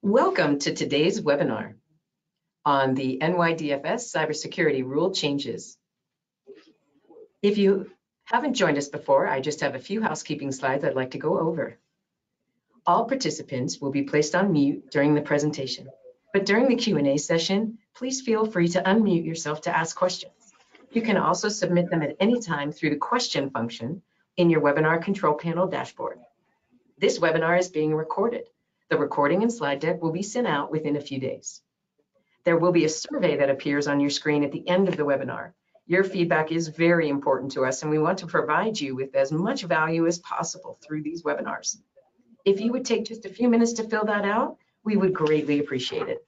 Welcome to today's webinar on the NYDFS cybersecurity rule changes. If you haven't joined us before, I just have a few housekeeping slides I'd like to go over. All participants will be placed on mute during the presentation, but during the Q&A session, please feel free to unmute yourself to ask questions. You can also submit them at any time through the question function in your webinar control panel dashboard. This webinar is being recorded. The recording and slide deck will be sent out within a few days. There will be a survey that appears on your screen at the end of the webinar. Your feedback is very important to us, and we want to provide you with as much value as possible through these webinars. If you would take just a few minutes to fill that out, we would greatly appreciate it.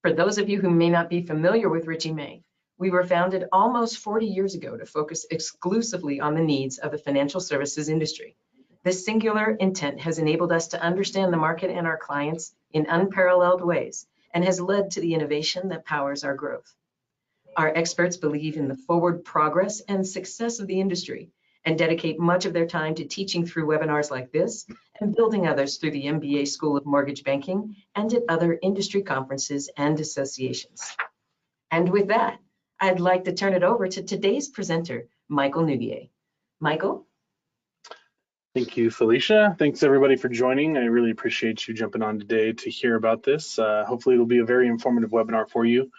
For those of you who may not be familiar with Richie May, we were founded almost 40 years ago to focus exclusively on the needs of the financial services industry. This singular intent has enabled us to understand the market and our clients in unparalleled ways and has led to the innovation that powers our growth. Our experts believe in the forward progress and success of the industry and dedicate much of their time to teaching through webinars like this and building others through the MBA School of Mortgage Banking and at other industry conferences and associations. And with that, I'd like to turn it over to today's presenter, Michael Nugier. Michael? Thank you, Felicia. Thanks everybody for joining. I really appreciate you jumping on today to hear about this. Hopefully it'll be a very informative webinar for you.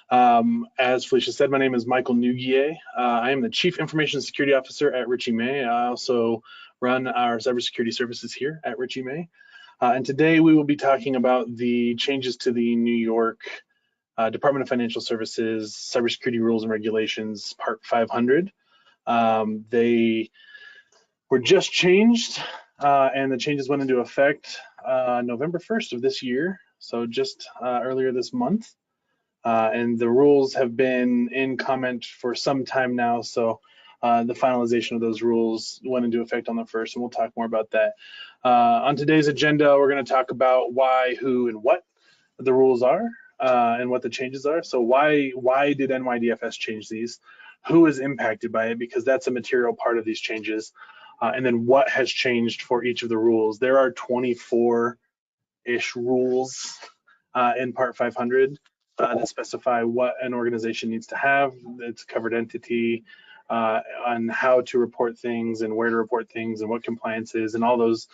As Felicia said, my name is Michael Nugier. I am the Chief Information Security Officer at Richie May. I also run our cybersecurity services here at Richie May. And today we will be talking about the changes to the New York Department of Financial Services Cybersecurity Rules and Regulations, Part 500. They were just changed, and the changes went into effect November 1st of this year, so just earlier this month. And the rules have been in comment for some time now, so the finalization of those rules went into effect on the 1st, and we'll talk more about that. On today's agenda, we're going to talk about why, who, and what the rules are, and what the changes are. So why did NYDFS change these? Who is impacted by it? Because that's a material part of these changes. And then what has changed for each of the rules. There are 24-ish rules in Part 500 that specify what an organization needs to have, its covered entity, on how to report things and where to report things and what compliance is, and all those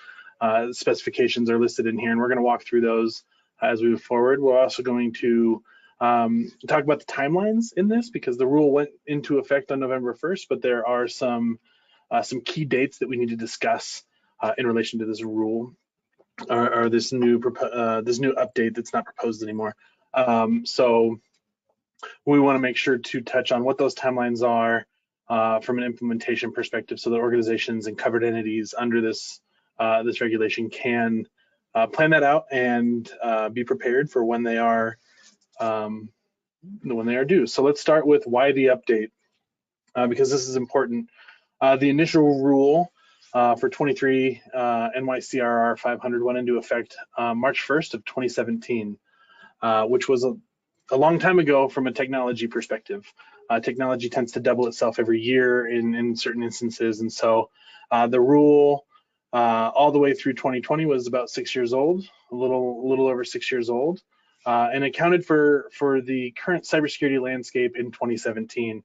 specifications are listed in here, and we're going to walk through those as we move forward. We're also going to talk about the timelines in this, because the rule went into effect on November 1st, but there are some key dates that we need to discuss in relation to this rule or this new update that's not proposed anymore. So we want to make sure to touch on what those timelines are from an implementation perspective, so that organizations and covered entities under this regulation can plan that out and be prepared for when they are due. So let's start with why the update, because this is important. The initial rule for 23 NYCRR 500 went into effect March 1st of 2017, which was a long time ago from a technology perspective. Technology tends to double itself every year in certain instances, and so the rule all the way through 2020 was about 6 years old, a little over 6 years old, and accounted for the current cybersecurity landscape in 2017.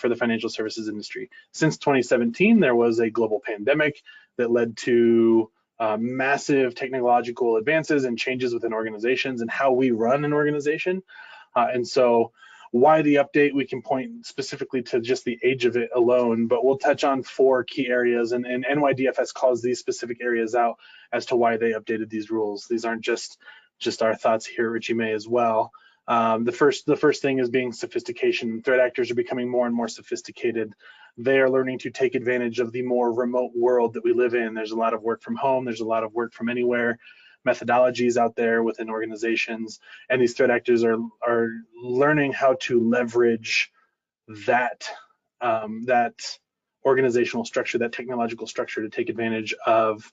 For the financial services industry. Since 2017, there was a global pandemic that led to massive technological advances and changes within organizations and how we run an organization. And so why the update, we can point specifically to just the age of it alone, but we'll touch on 4 key areas, and NYDFS calls these specific areas out as to why they updated these rules. These aren't just our thoughts here at Richie May as well. The first thing is being sophistication. Threat actors are becoming more and more sophisticated. They are learning to take advantage of the more remote world that we live in. There's a lot of work from home. There's a lot of work from anywhere methodologies out there within organizations, and these threat actors are learning how to leverage that organizational structure, that technological structure, to take advantage of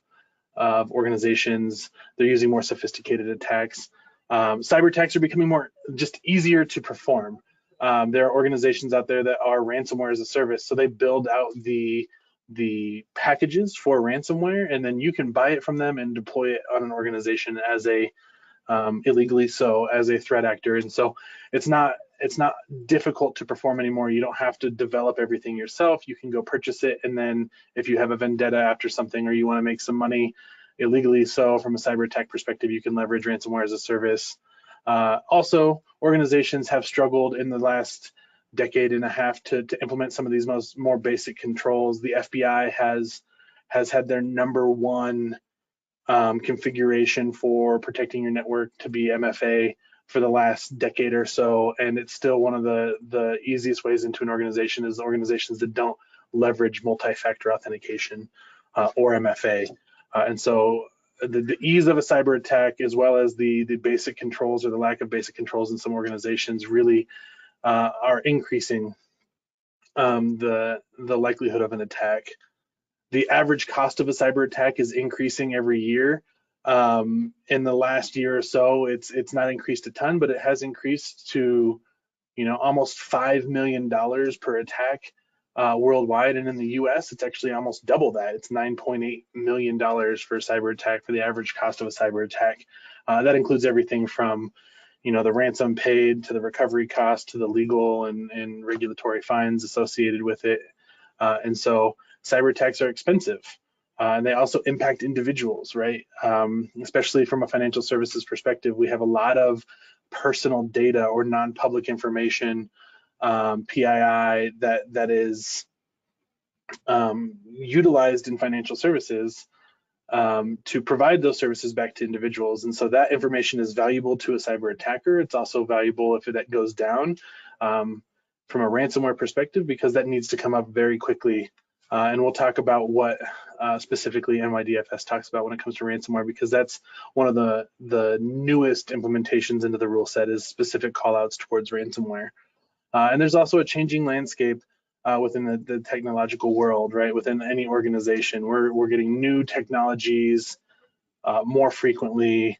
organizations. They're using more sophisticated attacks. Cyber attacks are becoming just easier to perform. There are organizations out there that are ransomware as a service, so they build out the the packages for ransomware, and then you can buy it from them and deploy it on an organization as a illegally so as a threat actor. And so it's not difficult to perform anymore. You don't have to develop everything yourself. You can go purchase it, and then if you have a vendetta after something or you want to make some money illegally so from a cyber attack perspective, you can leverage ransomware as a service. Also, organizations have struggled in the last decade and a half to implement some of these more basic controls. The FBI has had their #1 configuration for protecting your network to be MFA for the last decade or so, and it's still one of the easiest ways into an organization is organizations that don't leverage multi-factor authentication or MFA. And so the ease of a cyber attack, as well as the basic controls or the lack of basic controls in some organizations, really are increasing the likelihood of an attack. The average cost of a cyber attack is increasing every year. In the last year or so, it's not increased a ton, but it has increased to, almost $5 million per attack worldwide. And in the US, it's actually almost double that. It's $9.8 million for a cyber attack, for the average cost of a cyber attack. That includes everything from, the ransom paid to the recovery cost to the legal and regulatory fines associated with it. And so cyber attacks are expensive, and they also impact individuals, right? Especially from a financial services perspective, we have a lot of personal data or non-public information, PII, that is utilized in financial services to provide those services back to individuals. And so that information is valuable to a cyber attacker. It's also valuable if that goes down from a ransomware perspective, because that needs to come up very quickly. And we'll talk about what specifically NYDFS talks about when it comes to ransomware, because that's one of the newest implementations into the rule set, is specific callouts towards ransomware. And there's also a changing landscape within the technological world, right? Within any organization, we're getting new technologies more frequently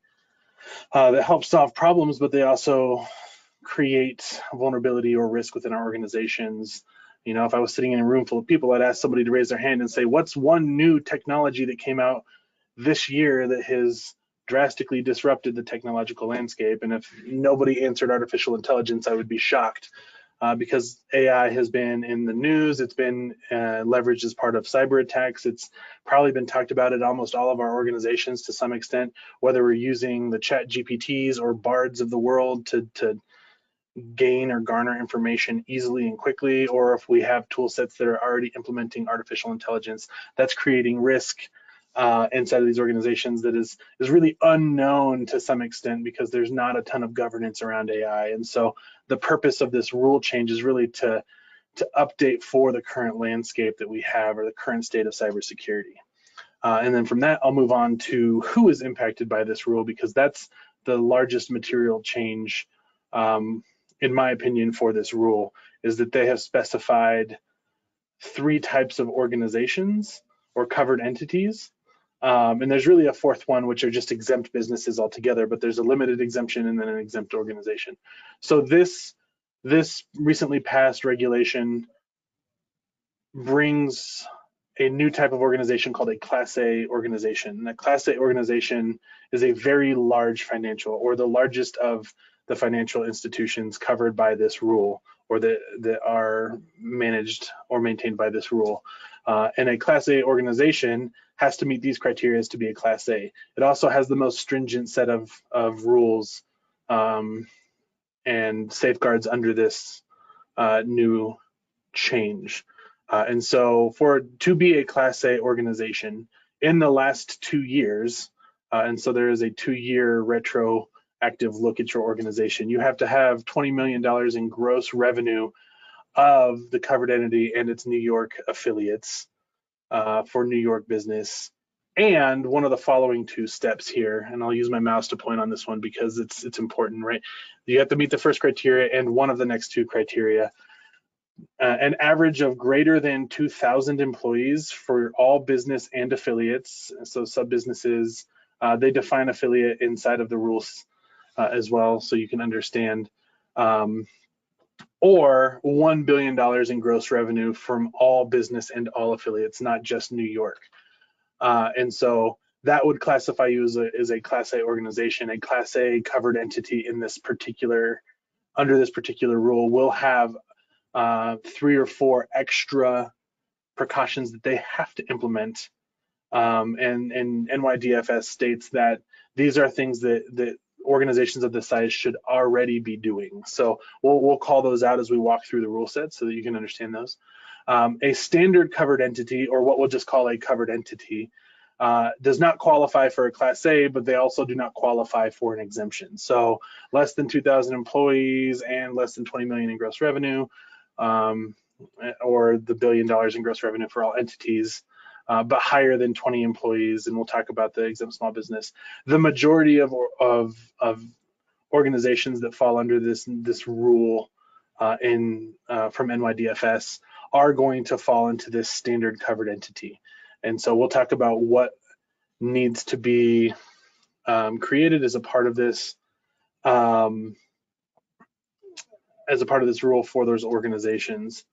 that help solve problems, but they also create vulnerability or risk within our organizations. If I was sitting in a room full of people, I'd ask somebody to raise their hand and say, what's one new technology that came out this year that has drastically disrupted the technological landscape? And if nobody answered artificial intelligence, I would be shocked, because AI has been in the news. It's been leveraged as part of cyber attacks. It's probably been talked about at almost all of our organizations to some extent, whether we're using the chat GPTs or bards of the world to gain or garner information easily and quickly, or if we have tool sets that are already implementing artificial intelligence, that's creating risk inside of these organizations that is really unknown to some extent, because there's not a ton of governance around AI. And so the purpose of this rule change is really to update for the current landscape that we have, or the current state of cybersecurity. And then from that, I'll move on to who is impacted by this rule, because that's the largest material change, in my opinion, for this rule, is that they have specified 3 types of organizations or covered entities. And there's really a 4th one, which are just exempt businesses altogether, but there's a limited exemption and then an exempt organization. So this recently passed regulation brings a new type of organization called a Class A organization. And a Class A organization is a very large financial, or the largest of the financial institutions covered by this rule, or that are managed or maintained by this rule. And a Class A organization has to meet these criteria to be a Class A. It also has the most stringent set of rules and safeguards under this new change. And so to be a Class A organization in the last 2 years, and so there is a 2-year retroactive look at your organization, you have to have $20 million in gross revenue of the covered entity and its New York affiliates for New York business. And one of the following 2 steps here, and I'll use my mouse to point on this one because it's important, right? You have to meet the first criteria and one of the next 2 criteria. An average of greater than 2,000 employees for all business and affiliates. So sub-businesses, they define affiliate inside of the rules as well, so you can understand or $1 billion in gross revenue from all business and all affiliates, not just New York. And so that would classify you as a Class A organization. A Class A covered entity in this particular, under this particular rule, will have 3 or 4 extra precautions that they have to implement. And NYDFS states that these are things that organizations of this size should already be doing. So we'll call those out as we walk through the rule set so that you can understand those. A standard covered entity, or what we'll just call a covered entity, does not qualify for a Class A, but they also do not qualify for an exemption. So less than 2,000 employees and less than 20 million in gross revenue, or the $1 billion in gross revenue for all entities, but higher than 20 employees, and we'll talk about the exempt small business. The majority of organizations that fall under this rule from NYDFS are going to fall into this standard covered entity. And so we'll talk about what needs to be created as a part of this rule for those organizations.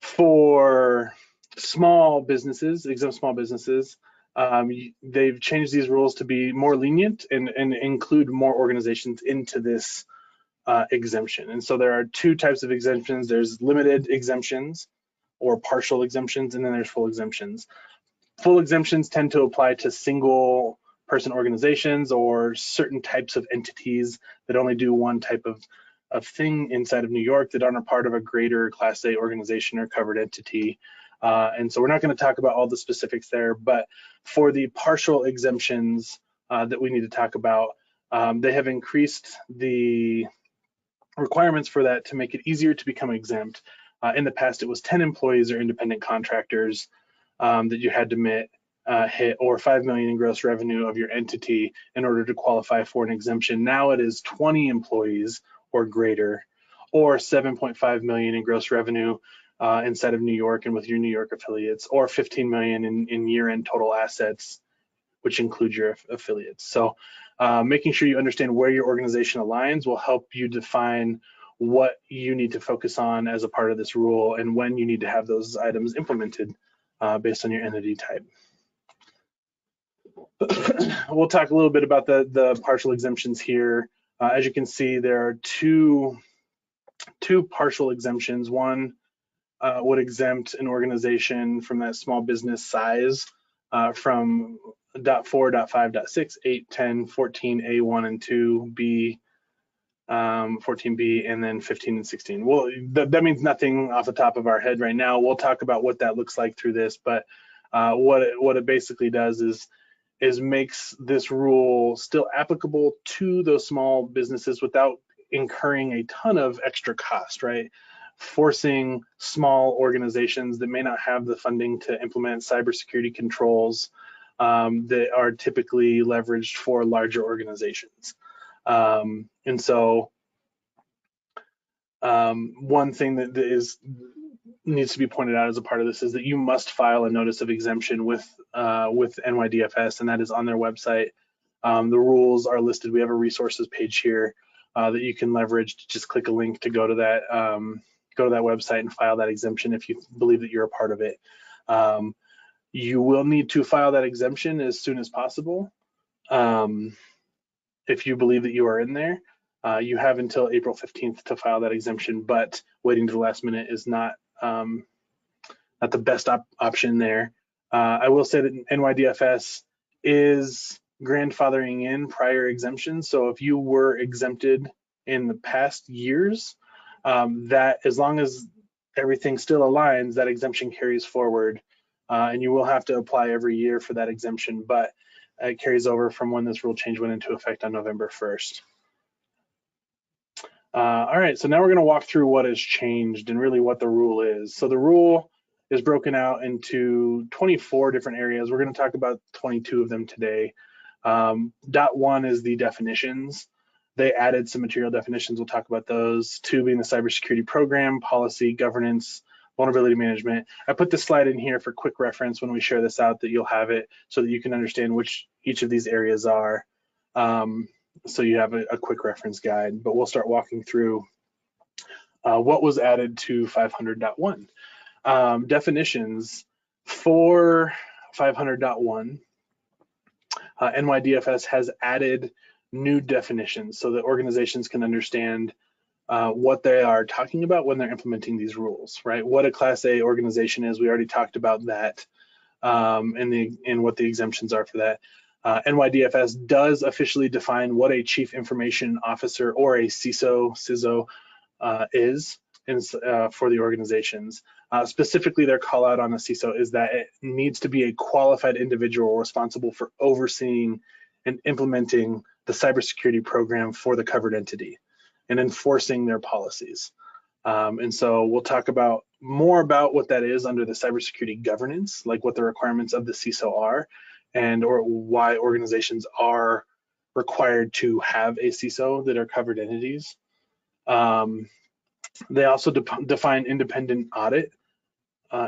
For small businesses, exempt small businesses, they've changed these rules to be more lenient and include more organizations into this exemption. And so there are 2 types of exemptions. There's limited exemptions or partial exemptions, and then there's full exemptions. Full exemptions tend to apply to single person organizations or certain types of entities that only do one type of thing inside of New York that aren't a part of a greater Class A organization or covered entity. And so we're not going to talk about all the specifics there, but for the partial exemptions that we need to talk about, they have increased the requirements for that to make it easier to become exempt. In the past, it was 10 employees or independent contractors that you had to hit, or 5 million in gross revenue of your entity in order to qualify for an exemption. Now it is 20 employees or greater, or 7.5 million in gross revenue inside of New York and with your New York affiliates, or 15 million in year-end total assets, which include your affiliates. So making sure you understand where your organization aligns will help you define what you need to focus on as a part of this rule and when you need to have those items implemented based on your entity type. We'll talk a little bit about the partial exemptions here. As you can see, there are two partial exemptions. One would exempt an organization from that small business size from .4, .5, .6, 8, 10, 14, A1 and 2, B, 14B, and then 15 and 16. Well, that means nothing off the top of our head right now. We'll talk about what that looks like through this, but what it basically does is makes this rule still applicable to those small businesses without incurring a ton of extra cost, right? Forcing small organizations that may not have the funding to implement cybersecurity controls that are typically leveraged for larger organizations. And so one thing that needs to be pointed out as a part of this is that you must file a notice of exemption with NYDFS, and that is on their website. The rules are listed. We have a resources page here that you can leverage. Just click a link to go to that website and file that exemption if you believe that you're a part of it. You will need to file that exemption as soon as possible. If you believe that you are in there, you have until April 15th to file that exemption, but waiting to the last minute is not the best option there. I will say that NYDFS is grandfathering in prior exemptions. So if you were exempted in the past years, that as long as everything still aligns, that exemption carries forward, and you will have to apply every year for that exemption, but it carries over from when this rule change went into effect on November 1st. All right, so now we're going to walk through what has changed and really what the rule is. So the rule is broken out into 24 different areas. We're going to talk about 22 of them today. .1 is the definitions. They added some material definitions. We'll talk about those. 2 being the cybersecurity program, policy, governance, vulnerability management. I put this slide in here for quick reference when we share this out, that you'll have it so that you can understand which each of these areas are. so you have a quick reference guide, but we'll start walking through what was added to 500.1. Definitions for 500.1, NYDFS has added new definitions so that organizations can understand what they are talking about when they're implementing these rules, right? What a Class A organization is, we already talked about that, and what the exemptions are for that. NYDFS does officially define what a Chief Information Officer or a CISO is for the organizations. Specifically, their call out on a CISO is that it needs to be a qualified individual responsible for overseeing and implementing the cybersecurity program for the covered entity and enforcing their policies. And so we'll talk about more about what that is under the cybersecurity governance, like what the requirements of the CISO are, or why organizations are required to have a CISO that are covered entities. They also define independent audit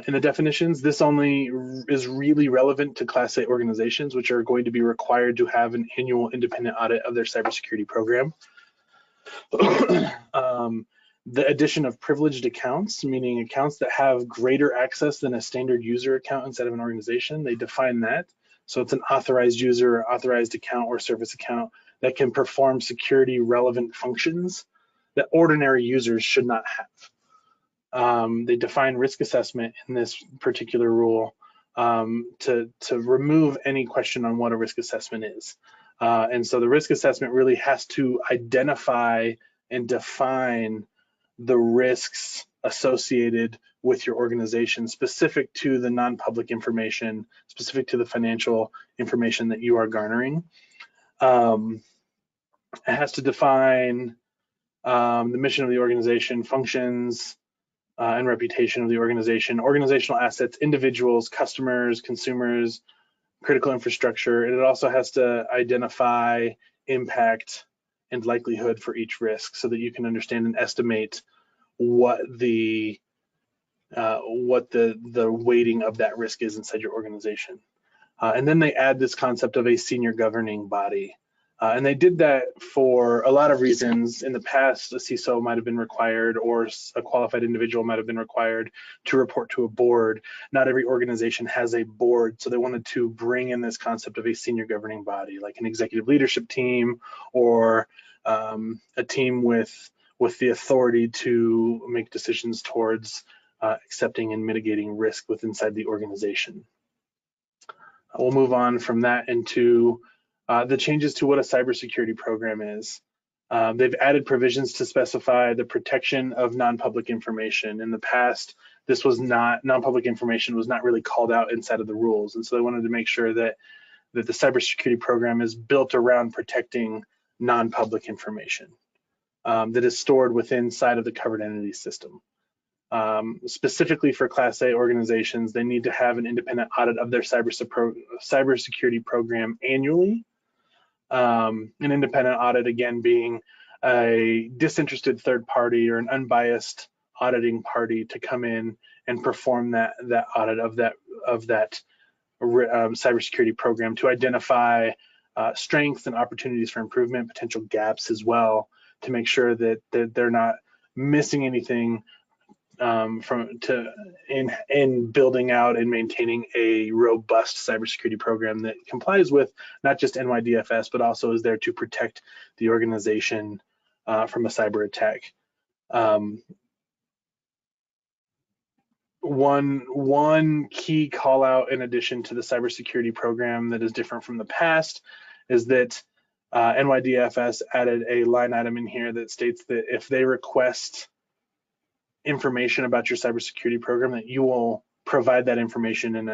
in the definitions. This only is really relevant to Class A organizations, which are going to be required to have an annual independent audit of their cybersecurity program. The addition of privileged accounts, meaning accounts that have greater access than a standard user account inside of an organization, they define that. So it's an authorized user, or authorized account, or service account that can perform security relevant functions that ordinary users should not have. They define risk assessment in this particular rule to remove any question on what a risk assessment is. And so the risk assessment really has to identify and define the risks associated with your organization, specific to the non-public information, specific to the financial information that you are garnering. It has to define the mission of the organization, functions, and reputation of the organization, organizational assets, individuals, customers, consumers, critical infrastructure, and it also has to identify impact and likelihood for each risk so that you can understand and estimate what the weighting of that risk is inside your organization. And then they add this concept of a senior governing body. And they did that for a lot of reasons. In the past, a CISO might have been required, or a qualified individual might have been required to report to a board. Not every organization has a board, so they wanted to bring in this concept of a senior governing body, like an executive leadership team, or a team with the authority to make decisions towards accepting and mitigating risk inside the organization. We'll move on from that into the changes to what a cybersecurity program is. They've added provisions to specify the protection of non-public information. In the past, this was not, non-public information was not really called out inside of the rules. And so they wanted to make sure that the cybersecurity program is built around protecting non-public information that is stored inside of the covered entity system. Specifically for Class A organizations, they need to have an independent audit of their cybersecurity program annually. An independent audit, again, being a disinterested third party or an unbiased auditing party to come in and perform that audit of that cybersecurity program to identify strengths and opportunities for improvement, potential gaps as well, to make sure that they're not missing anything in building out and maintaining a robust cybersecurity program that complies with not just NYDFS, but also is there to protect the organization from a cyber attack. One key call out in addition to the cybersecurity program that is different from the past is that NYDFS added a line item in here that states that if they request information about your cybersecurity program, that you will provide that information in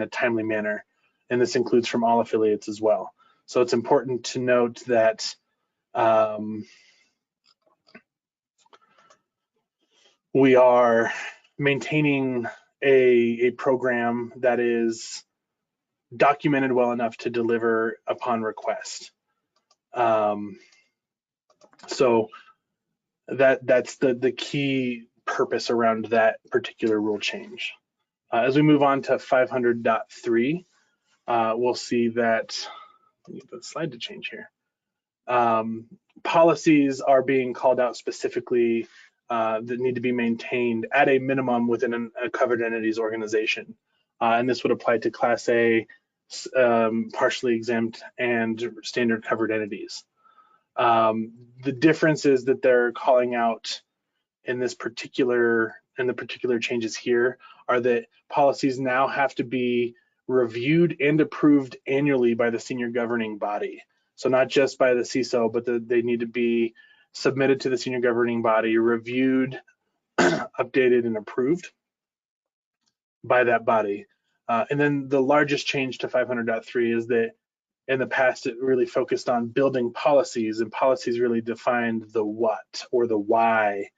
a timely manner, and this includes from all affiliates as well. So it's important to note that we are maintaining a program that is documented well enough to deliver upon request. So that's the key purpose around that particular rule change. As we move on to 500.3, we'll see that, I need the slide to change here. Policies are being called out specifically that need to be maintained at a minimum within a covered entities organization. And this would apply to Class A, partially exempt, and standard covered entities. The difference is that they're calling out in the particular changes here are that policies now have to be reviewed and approved annually by the senior governing body. So not just by the CISO, but they need to be submitted to the senior governing body, reviewed, updated, and approved by that body. And then the largest change to 500.3 is that in the past, it really focused on building policies, and policies really defined the what or the why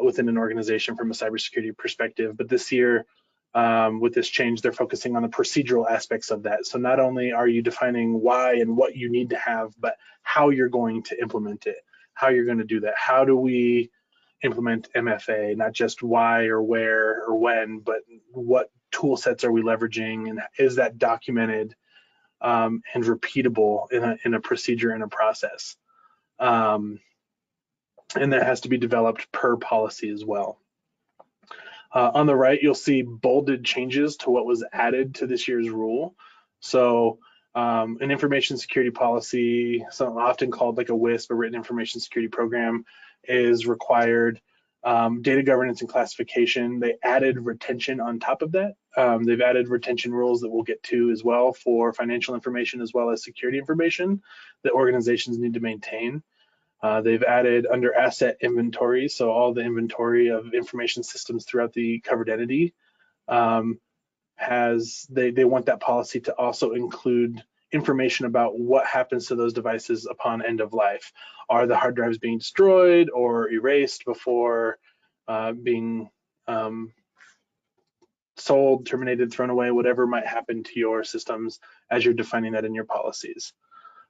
within an organization from a cybersecurity perspective. But this year, with this change, they're focusing on the procedural aspects of that. So not only are you defining why and what you need to have, but how you're going to implement it, how you're going to do that. How do we implement MFA, not just why or where or when, but what tool sets are we leveraging, and is that documented and repeatable in a procedure and a process? And that has to be developed per policy as well. On the right, you'll see bolded changes to what was added to this year's rule. So an information security policy, often called like a WISP, a written information security program, is required. Data governance and classification, they added retention on top of that. They've added retention rules that we'll get to as well for financial information as well as security information that organizations need to maintain. They've added under asset inventory, so all the inventory of information systems throughout the covered entity they want that policy to also include information about what happens to those devices upon end of life. Are the hard drives being destroyed or erased before being sold, terminated, thrown away, whatever might happen to your systems as you're defining that in your policies.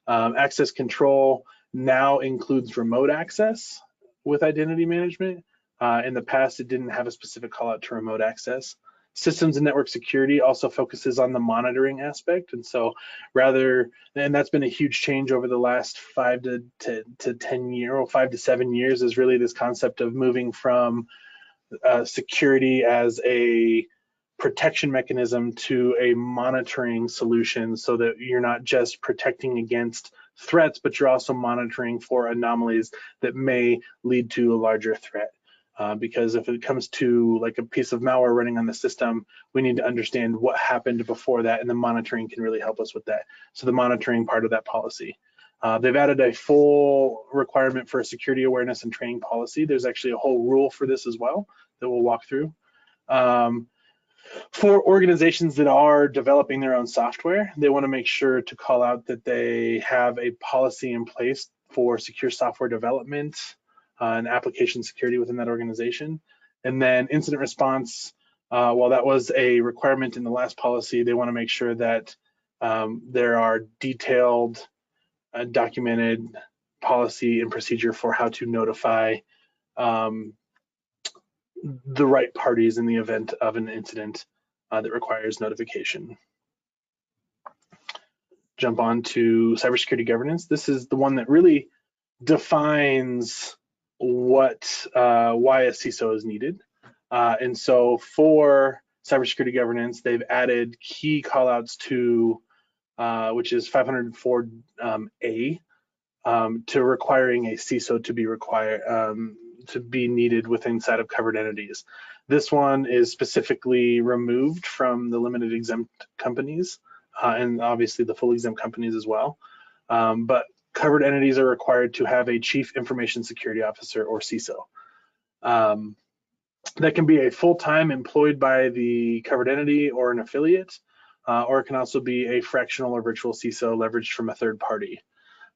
Access control now includes remote access with identity management. In the past, it didn't have a specific call out to remote access. Systems and network security also focuses on the monitoring aspect. And so and that's been a huge change over the last 5 to 10 years, or 5 to 7 years, is really this concept of moving from security as a protection mechanism to a monitoring solution, so that you're not just protecting against threats, but you're also monitoring for anomalies that may lead to a larger threat. Because if it comes to like a piece of malware running on the system, we need to understand what happened before that, and the monitoring can really help us with that. So the monitoring part of that policy. They've added a full requirement for a security awareness and training policy. There's actually a whole rule for this as well that we'll walk through. For organizations that are developing their own software, they want to make sure to call out that they have a policy in place for secure software development and application security within that organization. And then incident response, while that was a requirement in the last policy, they want to make sure that there are detailed, documented policy and procedure for how to notify the right parties in the event of an incident that requires notification. Jump on to cybersecurity governance. This is the one that really defines why a CISO is needed. And so for cybersecurity governance, they've added key callouts to, which is 504A, to requiring a CISO to be to be needed inside of covered entities. This one is specifically removed from the limited exempt companies and obviously the full exempt companies as well. But covered entities are required to have a chief information security officer, or CISO. That can be a full-time employed by the covered entity or an affiliate, or it can also be a fractional or virtual CISO leveraged from a third party.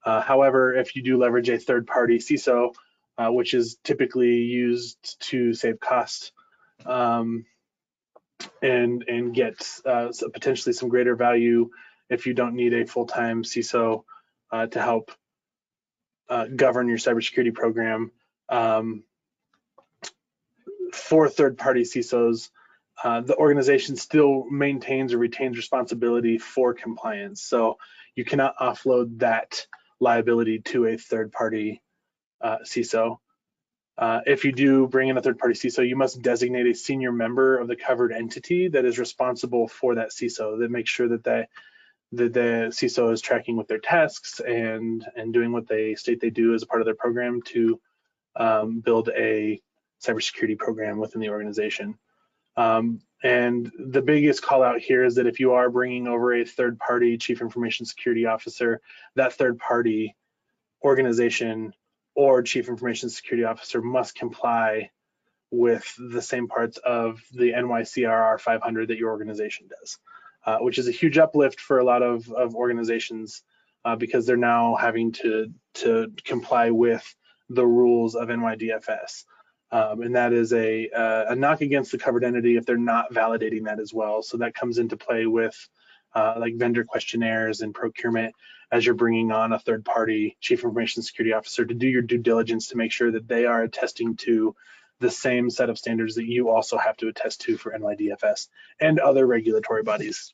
However, if you do leverage a third-party CISO, which is typically used to save cost and get potentially some greater value if you don't need a full-time CISO to help govern your cybersecurity program. For third-party CISOs, the organization still maintains or retains responsibility for compliance. So you cannot offload that liability to a third-party CISO. If you do bring in a third-party CISO, you must designate a senior member of the covered entity that is responsible for that CISO, that makes sure that the CISO is tracking with their tasks and doing what they state they do as a part of their program to build a cybersecurity program within the organization. And the biggest call out here is that if you are bringing over a third-party chief information security officer, that third-party organization or chief information security officer must comply with the same parts of the NYCRR 500 that your organization does, which is a huge uplift for a lot of organizations because they're now having to comply with the rules of NYDFS. And that is a knock against the covered entity if they're not validating that as well. So that comes into play with like vendor questionnaires and procurement as you're bringing on a third-party chief information security officer to do your due diligence to make sure that they are attesting to the same set of standards that you also have to attest to for NYDFS and other regulatory bodies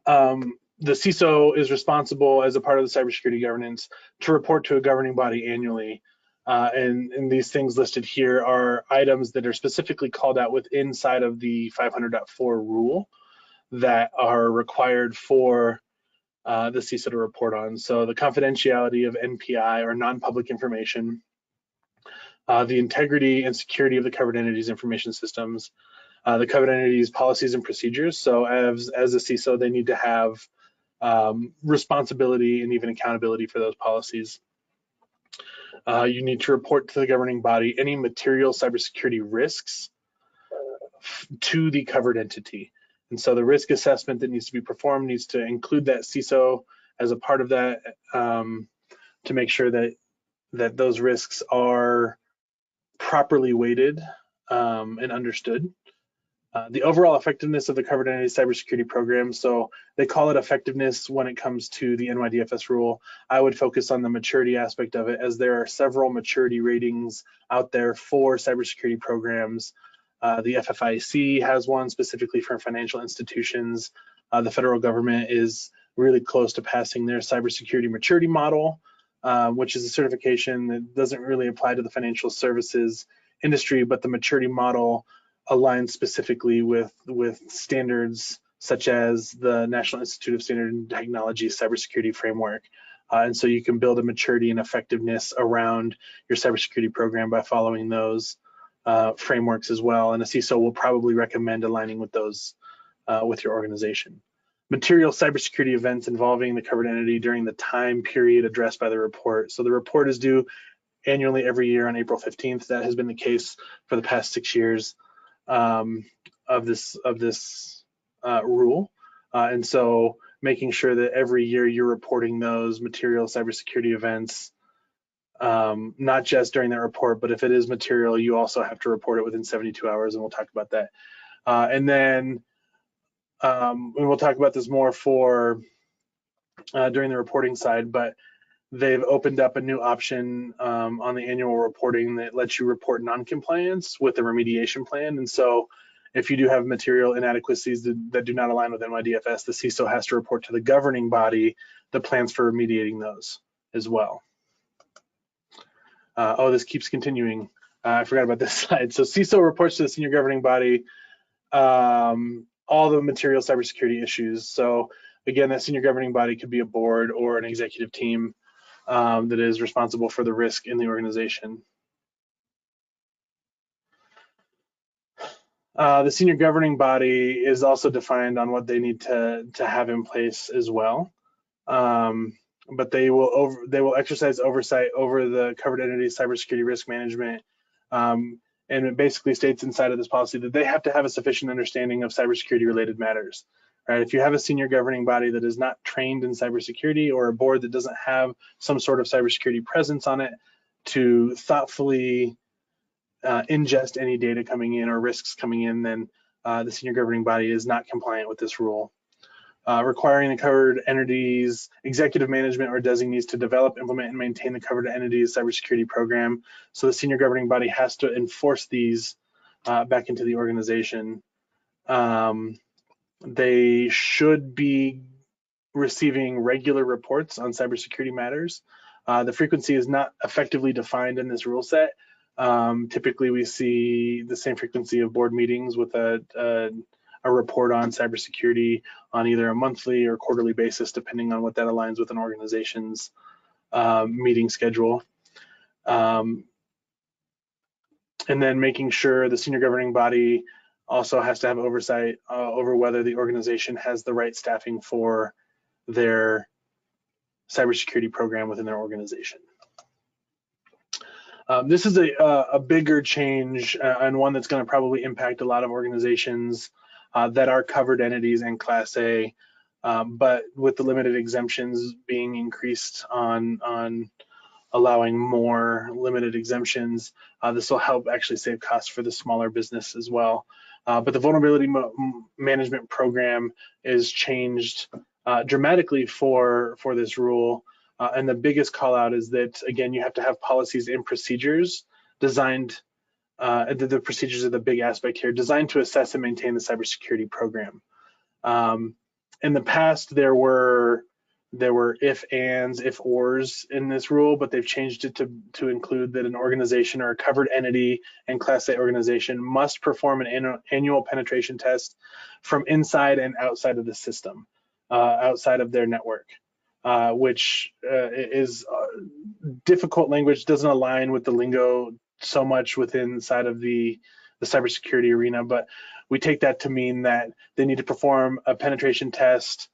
as well. The CISO is responsible as a part of the cybersecurity governance to report to a governing body annually. And these things listed here are items that are specifically called out inside of the 500.4 rule that are required for the CISO to report on. So the confidentiality of NPI or non-public information, the integrity and security of the covered entities information systems, the covered entities policies and procedures. So as a CISO, they need to have responsibility and even accountability for those policies. You need to report to the governing body any material cybersecurity risks to the covered entity. And so the risk assessment that needs to be performed needs to include that CISO as a part of that to make sure that those risks are properly weighted and understood. The overall effectiveness of the covered entity cybersecurity program. So they call it effectiveness when it comes to the NYDFS rule. I would focus on the maturity aspect of it, as there are several maturity ratings out there for cybersecurity programs. The FFIEC has one specifically for financial institutions. The federal government is really close to passing their cybersecurity maturity model, which is a certification that doesn't really apply to the financial services industry, but the maturity model aligns specifically with standards such as the National Institute of Standard and Technology cybersecurity framework. And so you can build a maturity and effectiveness around your cybersecurity program by following those frameworks as well. And a CISO will probably recommend aligning with those with your organization. Material cybersecurity events involving the covered entity during the time period addressed by the report. So the report is due annually every year on April 15th. That has been the case for the past 6 years of this rule. And so making sure that every year you're reporting those material cybersecurity events, not just during that report, but if it is material, you also have to report it within 72 hours, and we'll talk about that. And then we'll talk about this more for during the reporting side, but they've opened up a new option on the annual reporting that lets you report non-compliance with a remediation plan. And so if you do have material inadequacies that do not align with NYDFS, the CISO has to report to the governing body the plans for remediating those as well. Oh, this keeps continuing. I forgot about this slide. So CISO reports to the senior governing body all the material cybersecurity issues. So again, that senior governing body could be a board or an executive team that is responsible for the risk in the organization. The senior governing body is also defined on what they need to have in place as well. But they will exercise oversight over the covered entity's cybersecurity risk management. And it basically states inside of this policy that they have to have a sufficient understanding of cybersecurity related matters. Right? If you have a senior governing body that is not trained in cybersecurity, or a board that doesn't have some sort of cybersecurity presence on it to thoughtfully ingest any data coming in or risks coming in, then the senior governing body is not compliant with this rule. Requiring the covered entities, executive management or designees to develop, implement, and maintain the covered entities cybersecurity program. So the senior governing body has to enforce these back into the organization. They should be receiving regular reports on cybersecurity matters. The frequency is not effectively defined in this rule set. Typically, we see the same frequency of board meetings with a report on cybersecurity on either a monthly or quarterly basis, depending on what that aligns with an organization's meeting schedule. And then making sure the senior governing body also has to have oversight over whether the organization has the right staffing for their cybersecurity program within their organization. This is a bigger change and one that's going to probably impact a lot of organizations that are covered entities and Class A, but with the limited exemptions being increased on allowing more limited exemptions, this will help actually save costs for the smaller business as well. But the vulnerability management program is changed dramatically for this rule. And the biggest call out is that, again, you have to have policies and procedures designed, the procedures are the big aspect here, designed to assess and maintain the cybersecurity program. In the past, there were if, ands, if, ors in this rule, but they've changed it to include that an organization or a covered entity and Class A organization must perform an annual penetration test from inside and outside of the system, outside of their network. Which is difficult language, doesn't align with the lingo so much inside of the cybersecurity arena, but we take that to mean that they need to perform a penetration test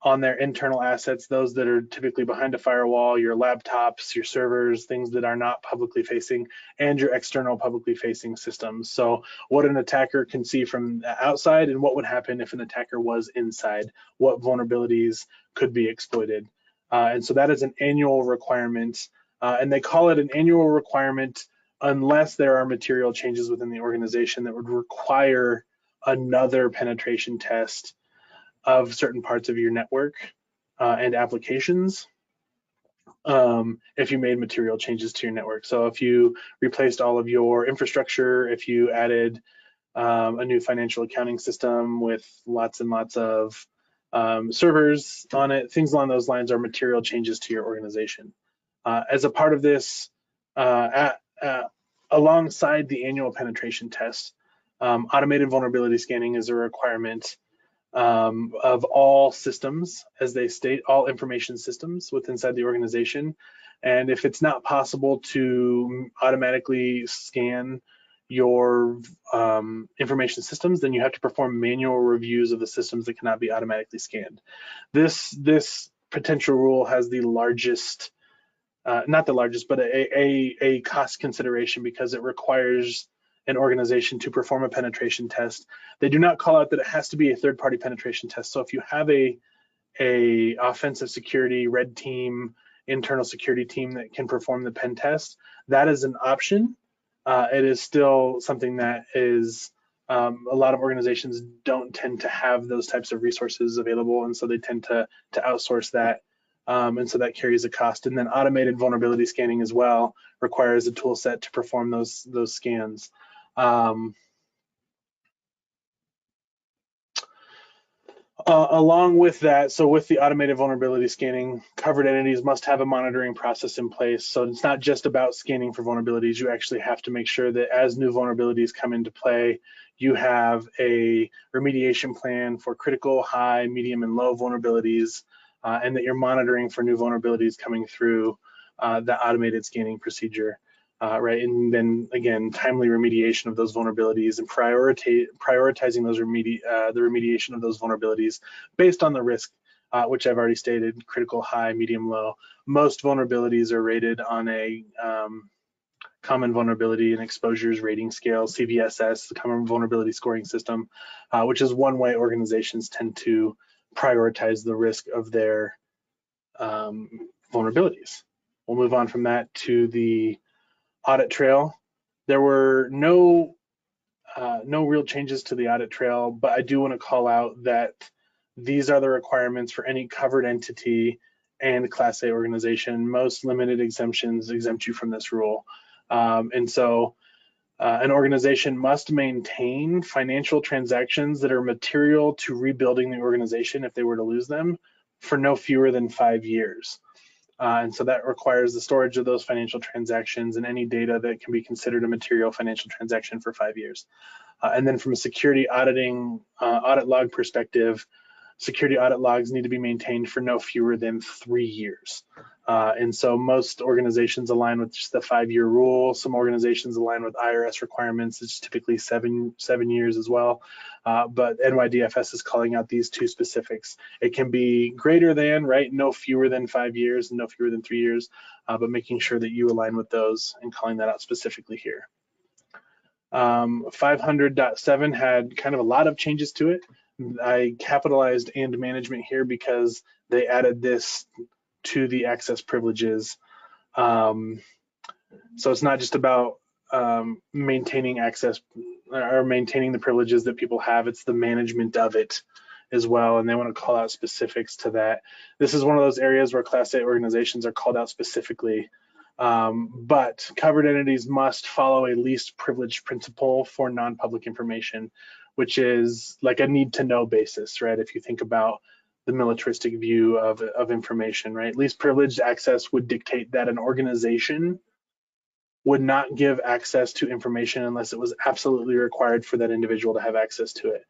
on their internal assets, those that are typically behind a firewall, your laptops, your servers, things that are not publicly facing, and your external publicly facing systems. So what an attacker can see from the outside and what would happen if an attacker was inside, what vulnerabilities could be exploited. And so that is an annual requirement, and they call it an annual requirement unless there are material changes within the organization that would require another penetration test of certain parts of your network and applications if you made material changes to your network. So if you replaced all of your infrastructure, if you added a new financial accounting system with lots and lots of servers on it, things along those lines are material changes to your organization. As a part of this, alongside the annual penetration test, automated vulnerability scanning is a requirement of all systems, as they state, all information systems inside the organization. And if it's not possible to automatically scan your information systems, then you have to perform manual reviews of the systems that cannot be automatically scanned. This potential rule has the largest, not the largest, but a cost consideration because it requires an organization to perform a penetration test. They do not call out that it has to be a third-party penetration test. So if you have a offensive security, red team, internal security team that can perform the pen test, that is an option. It is still something that is, a lot of organizations don't tend to have those types of resources available, and so they tend to outsource that. And so that carries a cost. And then automated vulnerability scanning as well requires a tool set to perform those scans. Along with that, so with the automated vulnerability scanning, covered entities must have a monitoring process in place. So it's not just about scanning for vulnerabilities. You actually have to make sure that as new vulnerabilities come into play, you have a remediation plan for critical, high, medium, and low vulnerabilities, and that you're monitoring for new vulnerabilities coming through the automated scanning procedure. Right, and then again, timely remediation of those vulnerabilities and prioritizing those the remediation of those vulnerabilities based on the risk, which I've already stated: critical, high, medium, low. Most vulnerabilities are rated on a common vulnerability and exposures rating scale, CVSS, the Common Vulnerability Scoring System, which is one way organizations tend to prioritize the risk of their vulnerabilities. We'll move on from that to the audit trail. There were no real changes to the audit trail, but I do want to call out that these are the requirements for any covered entity and Class A organization. Most limited exemptions exempt you from this rule. And so an organization must maintain financial transactions that are material to rebuilding the organization if they were to lose them for no fewer than 5 years. And so that requires the storage of those financial transactions and any data that can be considered a material financial transaction for 5 years. And then from a security audit log perspective, security audit logs need to be maintained for no fewer than 3 years. And so most organizations align with just the 5-year rule. Some organizations align with IRS requirements. It's typically seven years as well. But NYDFS is calling out these two specifics. It can be greater than, right? No fewer than 5 years and no fewer than 3 years, but making sure that you align with those and calling that out specifically here. 500.7 had kind of a lot of changes to it. I capitalized "and management" here because they added this to the access privileges. So it's not just about maintaining access or maintaining the privileges that people have, it's the management of it as well, and they want to call out specifics to that. This is one of those areas where Class A organizations are called out specifically. But covered entities must follow a least privilege principle for non-public information, which is like a need-to-know basis, right? If you think about the militaristic view of information, right? Least privileged access would dictate that an organization would not give access to information unless it was absolutely required for that individual to have access to it.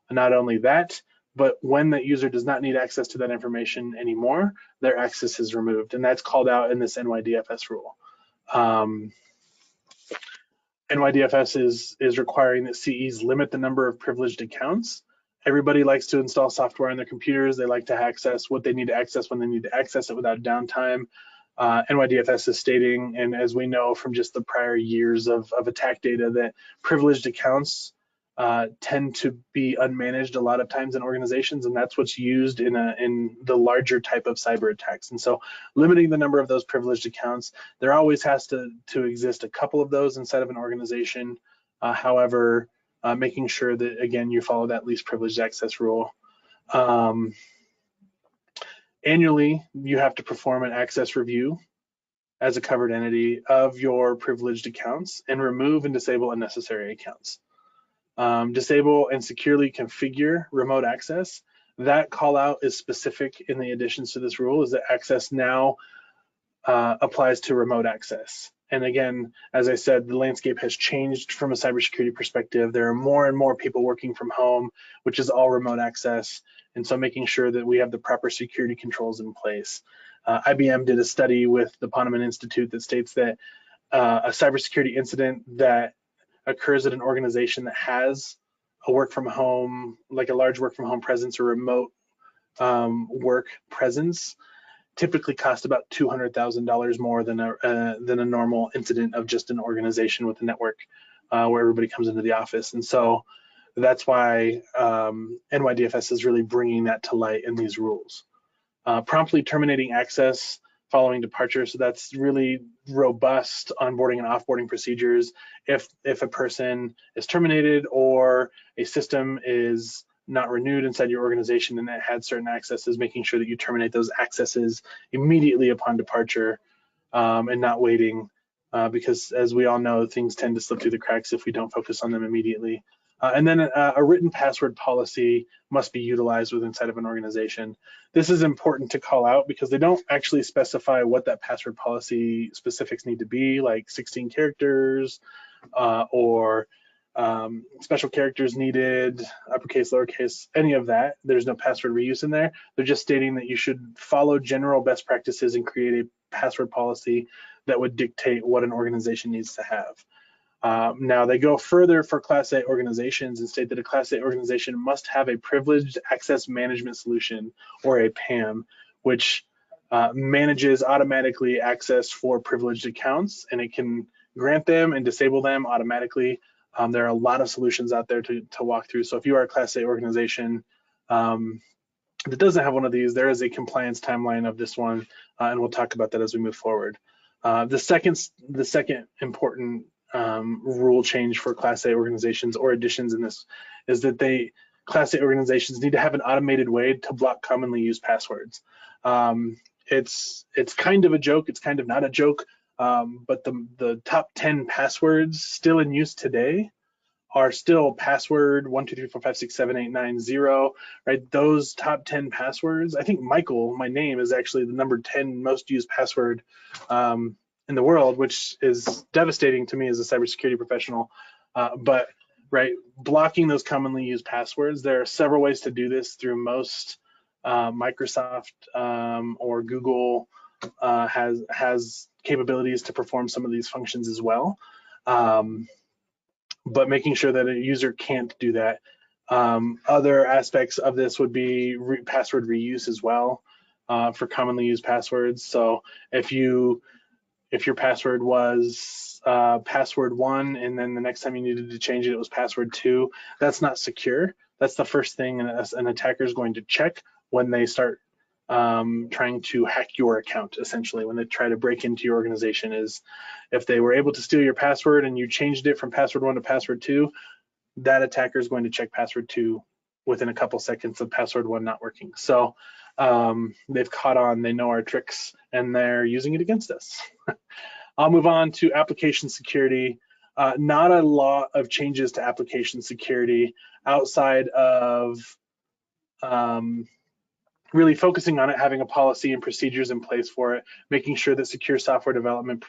And not only that, but when that user does not need access to that information anymore, their access is removed. And that's called out in this NYDFS rule. NYDFS is requiring that CEs limit the number of privileged accounts. Everybody likes to install software on their computers. They like to access what they need to access when they need to access it without downtime. NYDFS is stating, and as we know from just the prior years of attack data, that privileged accounts tend to be unmanaged a lot of times in organizations, and that's what's used in the larger type of cyber attacks. And so limiting the number of those privileged accounts, there always has to exist a couple of those inside of an organization. However, making sure that, again, you follow that least privileged access rule. Annually, you have to perform an access review as a covered entity of your privileged accounts and remove and disable unnecessary accounts. Disable and securely configure remote access. That call out is specific in the additions to this rule, is that access now applies to remote access. And again, as I said, the landscape has changed from a cybersecurity perspective. There are more and more people working from home, which is all remote access. And so making sure that we have the proper security controls in place. IBM did a study with the Ponemon Institute that states that a cybersecurity incident that occurs at an organization that has a work from home, like a large work from home presence or remote work presence, typically cost about $200,000 more than a normal incident of just an organization with a network where everybody comes into the office. And so that's why NYDFS is really bringing that to light in these rules. Promptly terminating access following departure. So that's really robust onboarding and offboarding procedures. If a person is terminated or a system is not renewed inside your organization and it had certain accesses, making sure that you terminate those accesses immediately upon departure and not waiting, because as we all know, things tend to slip through the cracks if we don't focus on them immediately. And then a written password policy must be utilized inside of an organization. This is important to call out because they don't actually specify what that password policy specifics need to be, like 16 characters or special characters needed, uppercase, lowercase, any of that. There's no password reuse in there. They're just stating that you should follow general best practices and create a password policy that would dictate what an organization needs to have. Now they go further for Class A organizations and state that a Class A organization must have a privileged access management solution, or a PAM, which manages automatically access for privileged accounts, and it can grant them and disable them automatically. There are a lot of solutions out there to walk through. So if you are a Class A organization that doesn't have one of these, there is a compliance timeline of this one, and we'll talk about that as we move forward. The second important rule change for Class A organizations or additions in this is that Class A organizations need to have an automated way to block commonly used passwords. It's kind of a joke, it's kind of not a joke, but the top 10 passwords still in use today are still password 12345678990, right? Those top 10 passwords. I think Michael, my name, is actually the number 10 most used password in the world, which is devastating to me as a cybersecurity professional. But right, blocking those commonly used passwords. There are several ways to do this through most Microsoft or Google has capabilities to perform some of these functions as well. But making sure that a user can't do that. Other aspects of this would be password reuse as well for commonly used passwords. So if your password was password 1 and then the next time you needed to change it, it was password 2, that's not secure. That's the first thing an attacker is going to check when they start trying to hack your account, essentially, when they try to break into your organization, is if they were able to steal your password and you changed it from password 1 to password 2, that attacker is going to check password 2 within a couple seconds of password 1 not working. So they've caught on, they know our tricks, and they're using it against us. I'll move on to application security. Not a lot of changes to application security outside of really focusing on it, having a policy and procedures in place for it, making sure that secure software development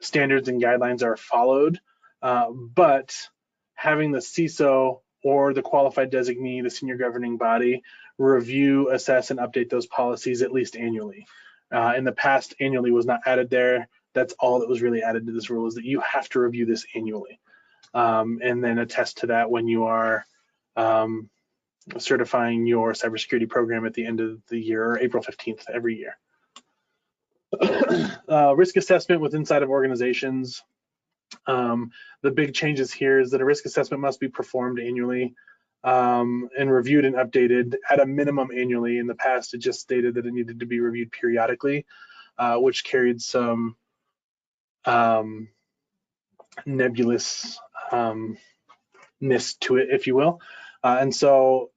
standards and guidelines are followed, but having the CISO or the qualified designee, the senior governing body, review, assess, and update those policies at least annually. In the past, annually was not added there. That's all that was really added to this rule, is that you have to review this annually, and then attest to that when you are certifying your cybersecurity program at the end of the year, or April 15th every year. Risk assessment with inside of organizations. The big changes here is that a risk assessment must be performed annually and reviewed and updated at a minimum annually. In the past, it just stated that it needed to be reviewed periodically, which carried some nebulousness to it, if you will. And so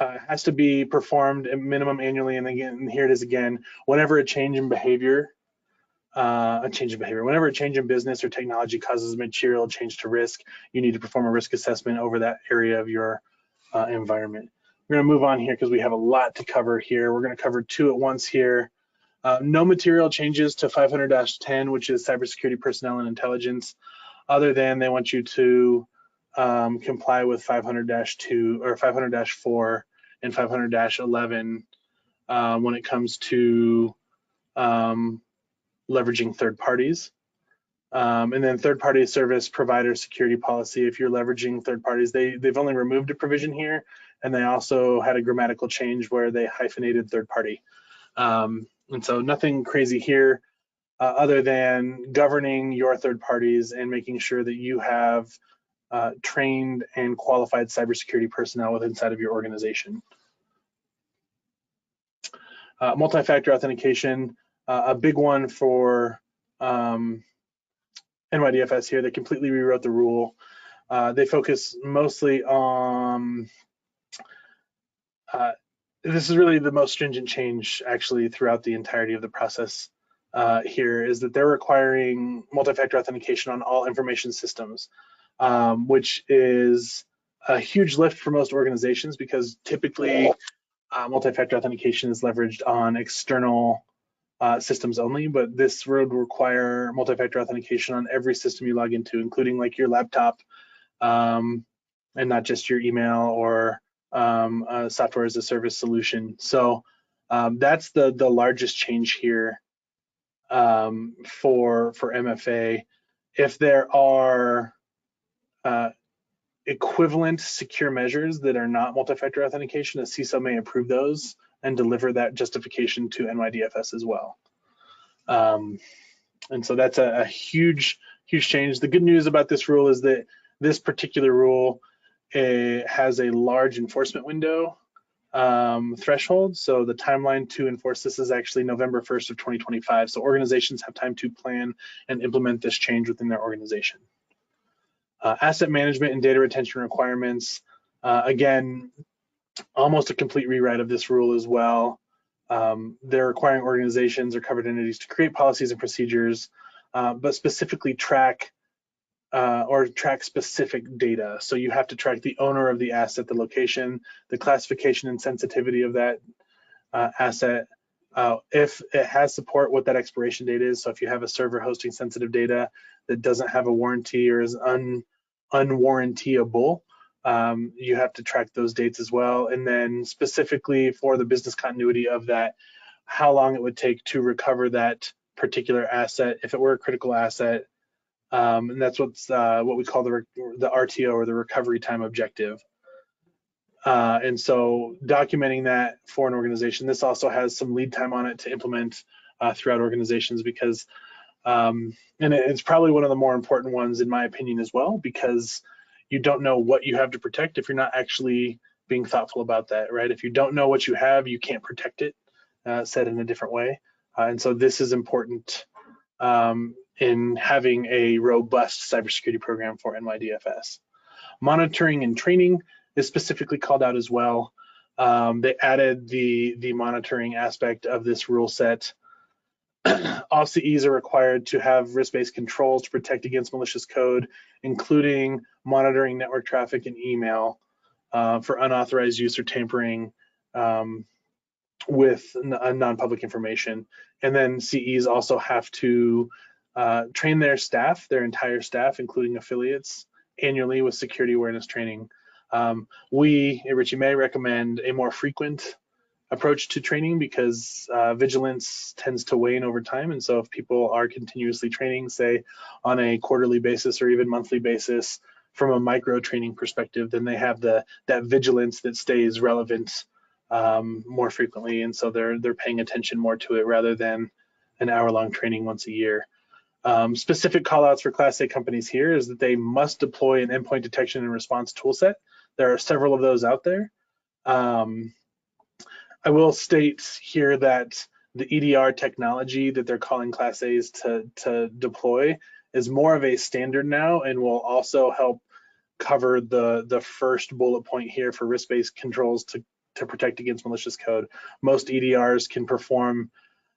it has to be performed at minimum annually. And again, here it is again, whenever a change in behavior, whenever a change in business or technology causes material change to risk, you need to perform a risk assessment over that area of your environment. We're going to move on here because we have a lot to cover here. We're going to cover 2 at once here. No material changes to 500-10, which is cybersecurity personnel and intelligence, other than they want you to comply with 500-2 or 500-4 and 500-11 when it comes to leveraging third parties. And then third-party service provider security policy. If you're leveraging third parties, they've only removed a provision here, and they also had a grammatical change where they hyphenated third party. And so nothing crazy here other than governing your third parties and making sure that you have trained and qualified cybersecurity personnel within inside of your organization. Multi-factor authentication, a big one for NYDFS here. They completely rewrote the rule. They focus mostly on, this is really the most stringent change actually throughout the entirety of the process here, is that they're requiring multi-factor authentication on all information systems, which is a huge lift for most organizations because typically multi-factor authentication is leveraged on external systems only, but this would require multi-factor authentication on every system you log into, including like your laptop, and not just your email or a software as a service solution. So that's the largest change here for MFA. If there are equivalent secure measures that are not multi-factor authentication, a CISO may approve those and deliver that justification to NYDFS as well. And so that's a huge change. The good news about this rule is that this particular rule has a large enforcement window threshold. So the timeline to enforce this is actually November 1st of 2025. So organizations have time to plan and implement this change within their organization. Asset management and data retention requirements, again, almost a complete rewrite of this rule as well. They're requiring organizations or covered entities to create policies and procedures, but specifically track or track specific data. So you have to track the owner of the asset, the location, the classification and sensitivity of that asset. If it has support, what that expiration date is. So if you have a server hosting sensitive data that doesn't have a warranty or is unwarrantyable, you have to track those dates as well. And then specifically for the business continuity of that, how long it would take to recover that particular asset if it were a critical asset. And that's what we call the RTO, or the recovery time objective. And so documenting that for an organization, this also has some lead time on it to implement throughout organizations, because, and it's probably one of the more important ones in my opinion as well, because you don't know what you have to protect if you're not actually being thoughtful about that, right? If you don't know what you have, you can't protect it, said in a different way. And so this is important in having a robust cybersecurity program for NYDFS. Monitoring and training is specifically called out as well. They added the monitoring aspect of this rule set. All CEs are required to have risk-based controls to protect against malicious code, including monitoring network traffic and email for unauthorized use or tampering with non-public information. And then CEs also have to train their staff, their entire staff, including affiliates, annually with security awareness training. We at Richie May recommend a more frequent approach to training, because vigilance tends to wane over time. And so if people are continuously training, say on a quarterly basis or even monthly basis from a micro training perspective, then they have that vigilance that stays relevant more frequently. And so they're paying attention more to it rather than an hour-long training once a year. Specific callouts for Class A companies here is that they must deploy an endpoint detection and response toolset. There are several of those out there. I will state here that the EDR technology that they're calling Class A's to deploy is more of a standard now, and will also help cover the first bullet point here for risk-based controls to protect against malicious code. Most EDRs can perform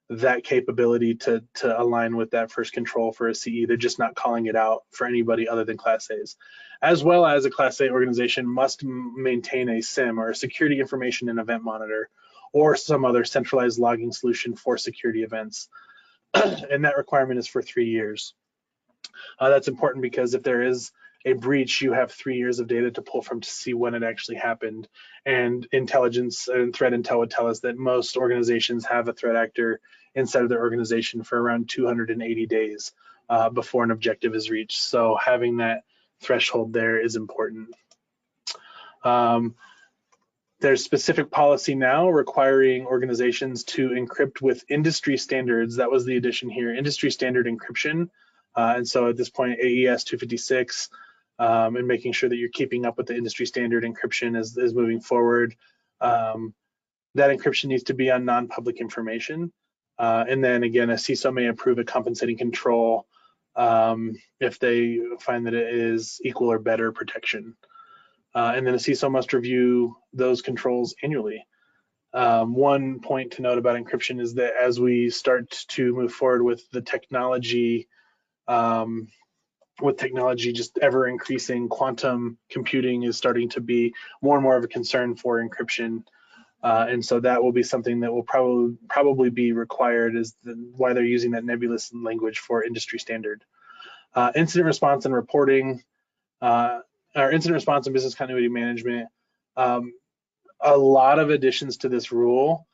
that capability to align with that first control for a CE. They're just not calling it out for anybody other than Class A's. As well as a Class A organization must maintain a SIM, or a security information and event monitor, or some other centralized logging solution for security events. And that requirement is for 3 years. That's important because if there is a breach, you have 3 years of data to pull from to see when it actually happened. And intelligence and threat intel would tell us that most organizations have a threat actor inside of their organization for around 280 days before an objective is reached. So having that threshold there is important. There's specific policy now requiring organizations to encrypt with industry standards. That was the addition here, industry standard encryption. And so at this point, AES 256, and making sure that you're keeping up with the industry standard encryption is moving forward. That encryption needs to be on non-public information. And then again, a CISO may approve a compensating control if they find that it is equal or better protection. And then a CISO must review those controls annually. One point to note about encryption is that as we start to move forward with the technology, just ever increasing, quantum computing is starting to be more and more of a concern for encryption. And so that will be something that will probably be required, is why they're using that nebulous language for industry standard. Incident response and reporting, our incident response and business continuity management, a lot of additions to this rule,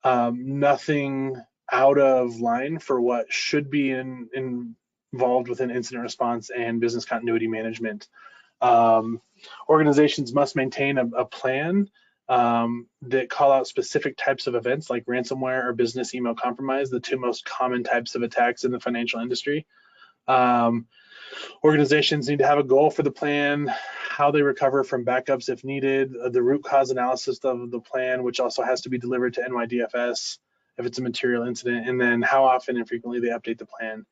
nothing out of line for what should be involved within incident response and business continuity management. Organizations must maintain a plan that call out specific types of events like ransomware or business email compromise, the two most common types of attacks in the financial industry. Organizations need to have a goal for the plan, how they recover from backups if needed, the root cause analysis of the plan, which also has to be delivered to NYDFS if it's a material incident, and then how often and frequently they update the plan.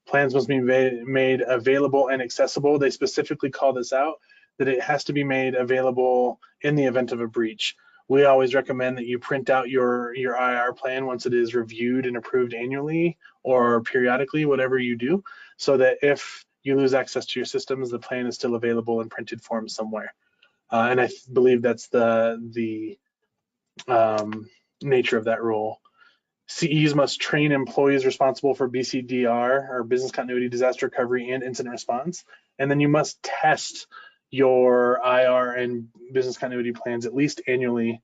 Plans must be made available and accessible. They specifically call this out, that it has to be made available in the event of a breach. We always recommend that you print out your IR plan once it is reviewed and approved annually or periodically, whatever you do, so that if you lose access to your systems, the plan is still available in printed form somewhere. And I believe that's the nature of that rule. CEs must train employees responsible for BCDR, or business continuity, disaster recovery, and incident response. And then you must test your IR and business continuity plans at least annually.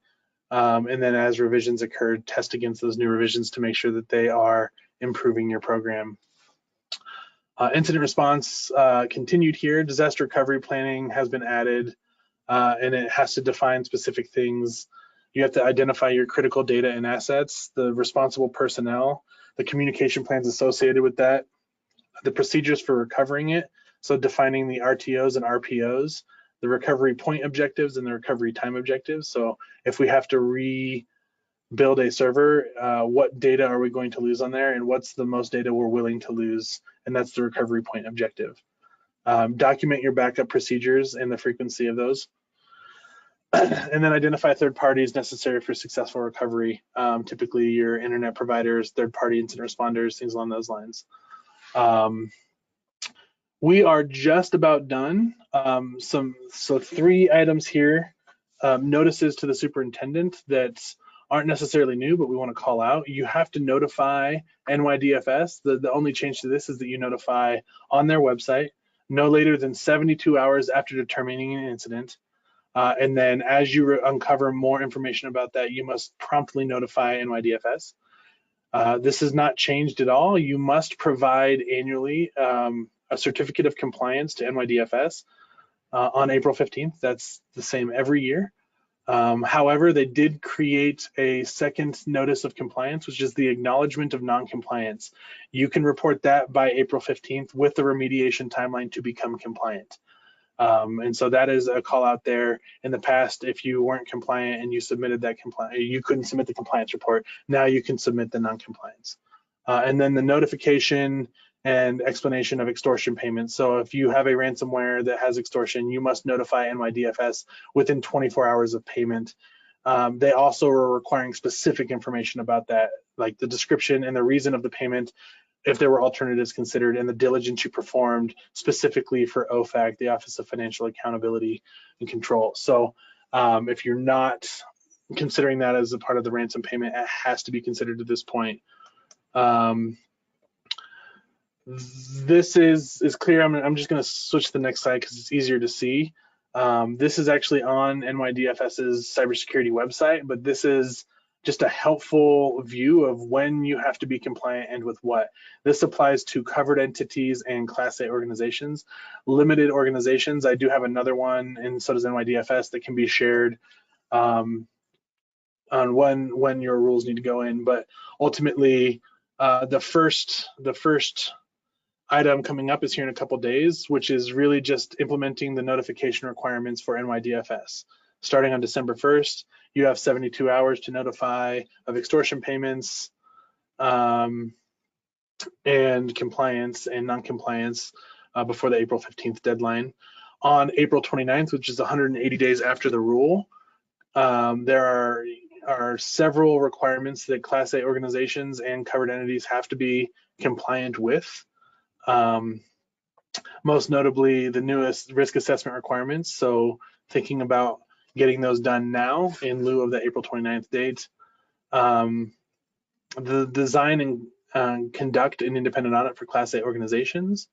And then as revisions occur, test against those new revisions to make sure that they are improving your program. Incident response continued here. Disaster recovery planning has been added, and it has to define specific things. You have to identify your critical data and assets, the responsible personnel, the communication plans associated with that, the procedures for recovering it, so defining the RTOs and RPOs, the recovery point objectives and the recovery time objectives. So if we have to rebuild a server, what data are we going to lose on there, and what's the most data we're willing to lose, and that's the recovery point objective. Document your backup procedures and the frequency of those. And then identify third parties necessary for successful recovery, typically your internet providers, third-party incident responders, things along those lines. We are just about done. So 3 items here. Notices to the superintendent that aren't necessarily new, but we want to call out. You have to notify NYDFS. The only change to this is that you notify on their website no later than 72 hours after determining an incident. And then as you uncover more information about that, you must promptly notify NYDFS. This is not changed at all. You must provide annually a certificate of compliance to NYDFS on April 15th. That's the same every year. However, they did create a second notice of compliance, which is the acknowledgement of non-compliance. You can report that by April 15th with the remediation timeline to become compliant. And so that is a call out there. In the past, if you weren't compliant and you submitted that compliance, you couldn't submit the compliance report. Now you can submit the non-compliance. And then the notification and explanation of extortion payments. So if you have a ransomware that has extortion, you must notify NYDFS within 24 hours of payment. They also are requiring specific information about that, like the description and the reason of the payment, if there were alternatives considered, and the diligence you performed specifically for OFAC, the Office of Financial Accountability and Control. So if you're not considering that as a part of the ransom payment, it has to be considered at this point. This is clear. I'm just going to switch to the next slide because it's easier to see. This is actually on NYDFS's cybersecurity website, but this is just a helpful view of when you have to be compliant and with what. This applies to covered entities and Class A organizations. Limited organizations, I do have another one, and so does NYDFS, that can be shared on when your rules need to go in. But ultimately, the first item coming up is here in a couple days, which is really just implementing the notification requirements for NYDFS. Starting on December 1st, you have 72 hours to notify of extortion payments and compliance and non-compliance before the April 15th deadline. On April 29th, which is 180 days after the rule, there are several requirements that Class A organizations and covered entities have to be compliant with. Most notably, the newest risk assessment requirements. So thinking about getting those done now in lieu of the April 29th date. The design and conduct an independent audit for Class A organizations.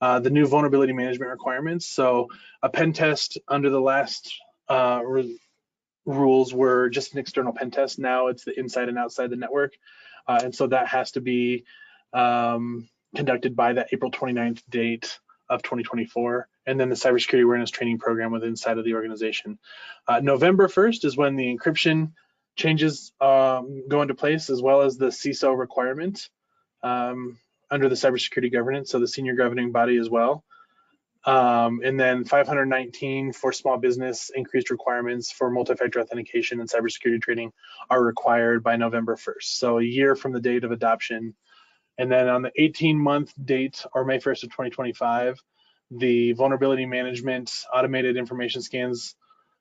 The new vulnerability management requirements. So a pen test under the last rules were just an external pen test. Now it's the inside and outside the network. And so that has to be conducted by that April 29th date of 2024, and then the cybersecurity awareness training program within inside of the organization. November 1st is when the encryption changes go into place, as well as the CISO requirement under the cybersecurity governance, so the senior governing body as well. And then 519 for small business, increased requirements for multi-factor authentication and cybersecurity training are required by November 1st, so a year from the date of adoption. And then on the 18-month date, or May 1st of 2025, the vulnerability management automated information scans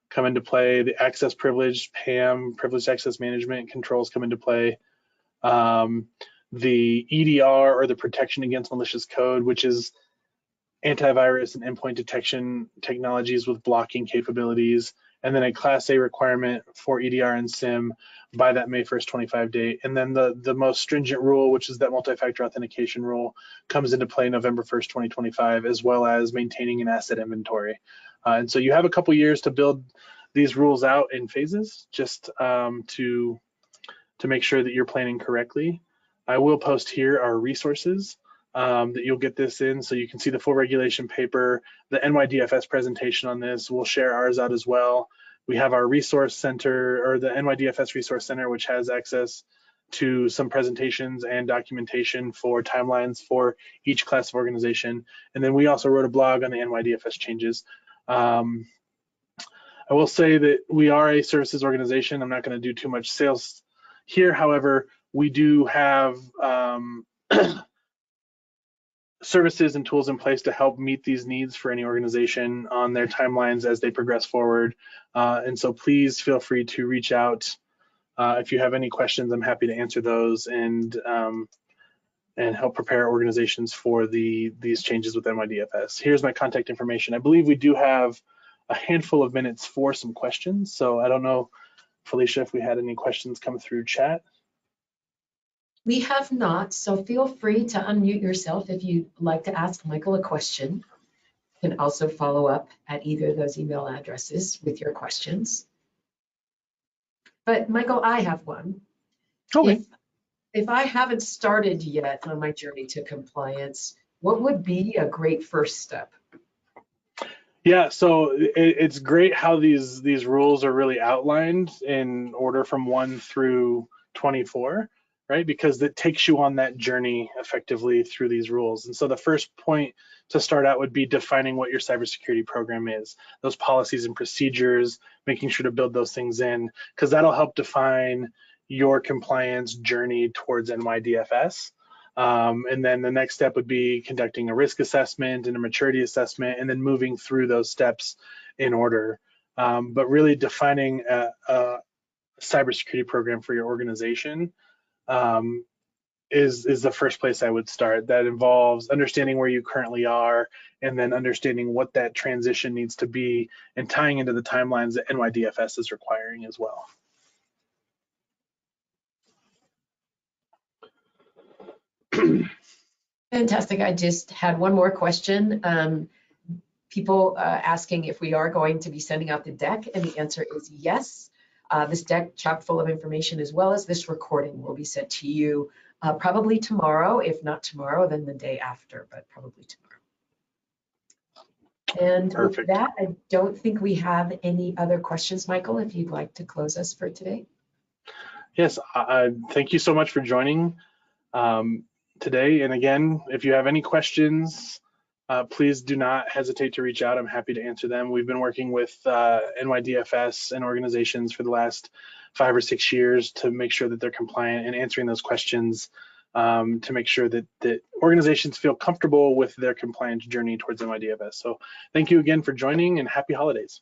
come into play. The access privilege, PAM, privileged access management controls come into play. The EDR, or the protection against malicious code, which is antivirus and endpoint detection technologies with blocking capabilities, and then a Class A requirement for EDR and SIM by that May 1st, 25 date. And then the most stringent rule, which is that multi-factor authentication rule, comes into play November 1st, 2025, as well as maintaining an asset inventory. And so you have a couple years to build these rules out in phases, just to make sure that you're planning correctly. I will post here our resources that you'll get this in, so you can see the full regulation paper, the NYDFS presentation on this. We'll share ours out as well. We have our resource center, or the NYDFS resource center, which has access to some presentations and documentation for timelines for each class of organization. And then we also wrote a blog on the NYDFS changes. I will say that we are a services organization. I'm not going to do too much sales here. However, we do have services and tools in place to help meet these needs for any organization on their timelines as they progress forward. And so please feel free to reach out if you have any questions. I'm happy to answer those and help prepare organizations for these changes with NYDFS. Here's my contact information. I believe we do have a handful of minutes for some questions. So I don't know, Felicia, if we had any questions come through chat. We have not, so feel free to unmute yourself if you'd like to ask Michael a question. You can also follow up at either of those email addresses with your questions. But Michael, I have one. Okay. If I haven't started yet on my journey to compliance, what would be a great first step? Yeah, so it's great how these rules are really outlined in order from 1 through 24. Right? Because it takes you on that journey effectively through these rules. And so the first point to start out would be defining what your cybersecurity program is, those policies and procedures, making sure to build those things in, because that'll help define your compliance journey towards NYDFS. And then the next step would be conducting a risk assessment and a maturity assessment, and then moving through those steps in order. But really defining a cybersecurity program for your organization is the first place I would start. That involves understanding where you currently are, and then understanding what that transition needs to be, and tying into the timelines that NYDFS is requiring as well. Fantastic. I just had one more question. People asking if we are going to be sending out the deck, and the answer is yes. This deck chock full of information, as well as this recording, will be sent to you probably tomorrow. If not tomorrow, then the day after, but probably tomorrow. And Perfect. With that, I don't think we have any other questions, Michael, if you'd like to close us for today. Yes, thank you so much for joining today. And again, if you have any questions, please do not hesitate to reach out. I'm happy to answer them. We've been working with NYDFS and organizations for the last 5 or 6 years to make sure that they're compliant, and answering those questions to make sure that organizations feel comfortable with their compliance journey towards NYDFS. So thank you again for joining, and happy holidays.